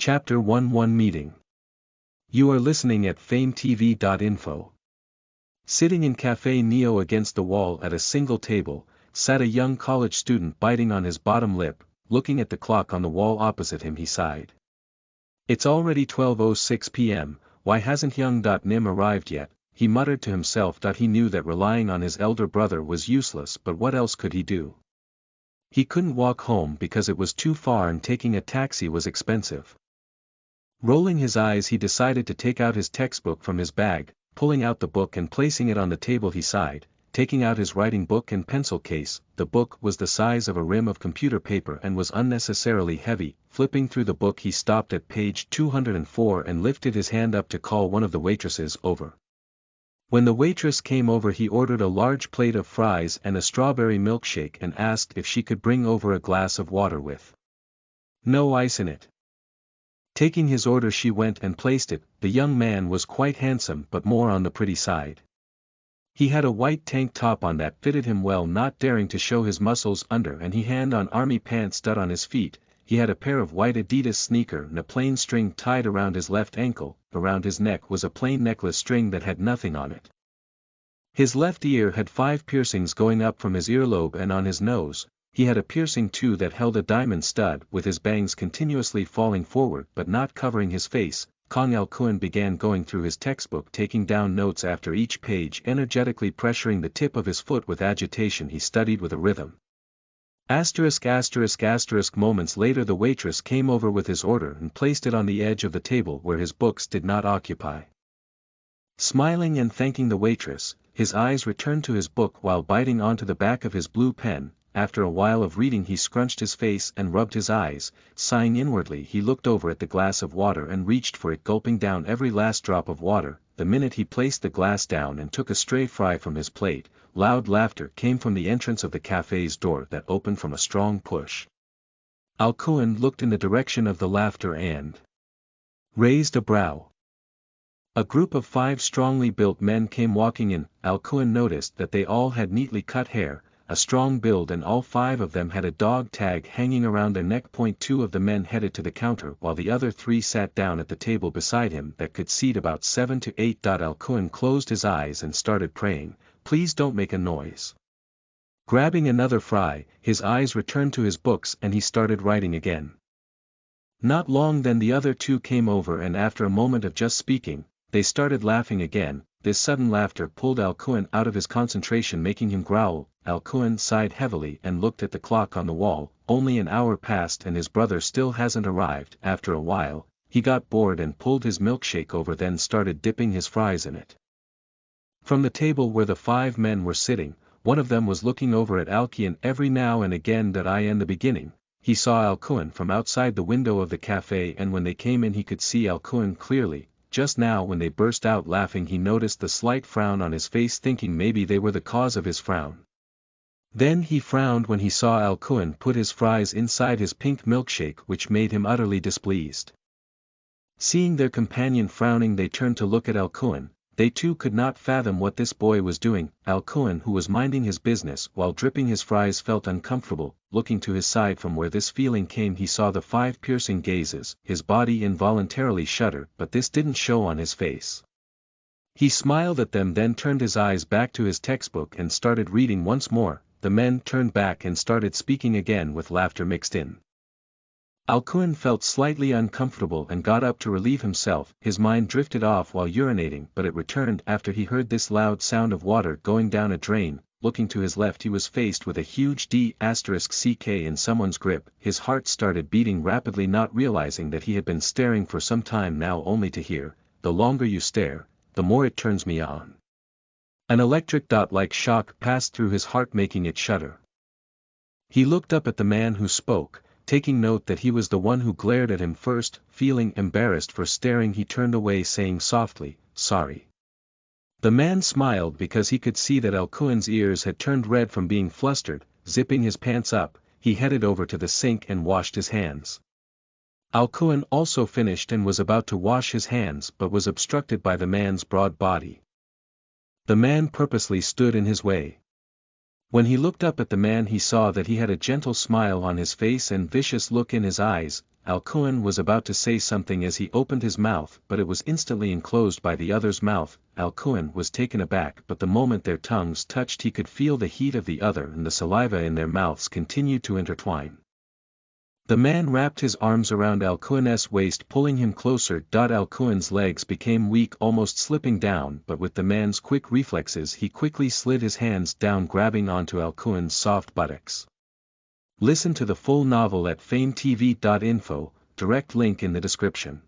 Chapter 11 Meeting. You are listening at FameTV.info. Sitting in Café Neo against the wall at a single table, sat a young college student biting on his bottom lip. Looking at the clock on the wall opposite him, he sighed. It's already 12:06 p.m, why hasn't young Nim arrived yet? He muttered to himself. He knew that relying on his elder brother was useless, but what else could he do? He couldn't walk home because it was too far and taking a taxi was expensive. Rolling his eyes, he decided to take out his textbook from his bag. Pulling out the book and placing it on the table, he sighed. Taking out his writing book and pencil case, the book was the size of a rim of computer paper and was unnecessarily heavy. Flipping through the book, he stopped at page 204 and lifted his hand up to call one of the waitresses over. When the waitress came over, he ordered a large plate of fries and a strawberry milkshake and asked if she could bring over a glass of water with no ice in it. Taking his order, she went and placed it. The young man was quite handsome, but more on the pretty side. He had a white tank top on that fitted him well, not daring to show his muscles under, and he had on army pants stud on his feet. He had a pair of white Adidas sneaker and a plain string tied around his left ankle. Around his neck was a plain necklace string that had nothing on it. His left ear had 5 piercings going up from his earlobe, and on his nose he had a piercing too that held a diamond stud, with his bangs continuously falling forward but not covering his face. Kong Alcuin began going through his textbook, taking down notes after each page, energetically pressuring the tip of his foot with agitation. He studied with a rhythm. Moments later, the waitress came over with his order and placed it on the edge of the table where his books did not occupy. Smiling and thanking the waitress, his eyes returned to his book while biting onto the back of his blue pen. After a while of reading, he scrunched his face and rubbed his eyes. Sighing inwardly, he looked over at the glass of water and reached for it, gulping down every last drop of water. The minute he placed the glass down and took a stray fry from his plate, loud laughter came from the entrance of the cafe's door that opened from a strong push. Alcuin looked in the direction of the laughter and raised a brow. A group of 5 strongly built men came walking in. Alcuin noticed that they all had neatly cut hair, a strong build, and all 5 of them had a dog tag hanging around their neck. 2 of the men headed to the counter while the other 3 sat down at the table beside him that could seat about 7 to 8. Alcuin closed his eyes and started praying, "Please don't make a noise." Grabbing another fry, his eyes returned to his books and he started writing again. Not long then the other 2 came over, and after a moment of just speaking, they started laughing again. This sudden laughter pulled Alcuin out of his concentration, making him growl. Alcuin sighed heavily and looked at the clock on the wall. Only an hour passed and his brother still hasn't arrived. After a while, he got bored and pulled his milkshake over, then started dipping his fries in it. From the table where the 5 men were sitting, one of them was looking over at Alcuin every now and again. In the beginning, he saw Alcuin from outside the window of the cafe, and when they came in he could see Alcuin clearly. Just now when they burst out laughing, he noticed the slight frown on his face, thinking maybe they were the cause of his frown. Then he frowned when he saw Alcuin put his fries inside his pink milkshake, which made him utterly displeased. Seeing their companion frowning, they turned to look at Alcuin. They too could not fathom what this boy was doing. Alcuin, who was minding his business while dripping his fries, felt uncomfortable. Looking to his side from where this feeling came, he saw the 5 piercing gazes. His body involuntarily shuddered, but this didn't show on his face. He smiled at them, then turned his eyes back to his textbook and started reading once more. The men turned back and started speaking again with laughter mixed in. Alcuin felt slightly uncomfortable and got up to relieve himself. His mind drifted off while urinating, but it returned after he heard this loud sound of water going down a drain. Looking to his left, he was faced with a huge D*CK in someone's grip. His heart started beating rapidly, not realizing that he had been staring for some time now, only to hear, "The longer you stare, the more it turns me on." An electric-like shock passed through his heart, making it shudder. He looked up at the man who spoke, taking note that he was the one who glared at him first. Feeling embarrassed for staring, he turned away, saying softly, "Sorry." The man smiled because he could see that Alcuin's ears had turned red from being flustered. Zipping his pants up, he headed over to the sink and washed his hands. Alcuin also finished and was about to wash his hands, but was obstructed by the man's broad body. The man purposely stood in his way. When he looked up at the man, he saw that he had a gentle smile on his face and vicious look in his eyes. Alcuin was about to say something as he opened his mouth, but it was instantly enclosed by the other's mouth. Alcuin was taken aback, but the moment their tongues touched he could feel the heat of the other, and the saliva in their mouths continued to intertwine. The man wrapped his arms around Alcuin's waist, pulling him closer. Alcuin's legs became weak, almost slipping down, but with the man's quick reflexes he quickly slid his hands down, grabbing onto Alcuin's soft buttocks. Listen to the full novel at FameTV.info, direct link in the description.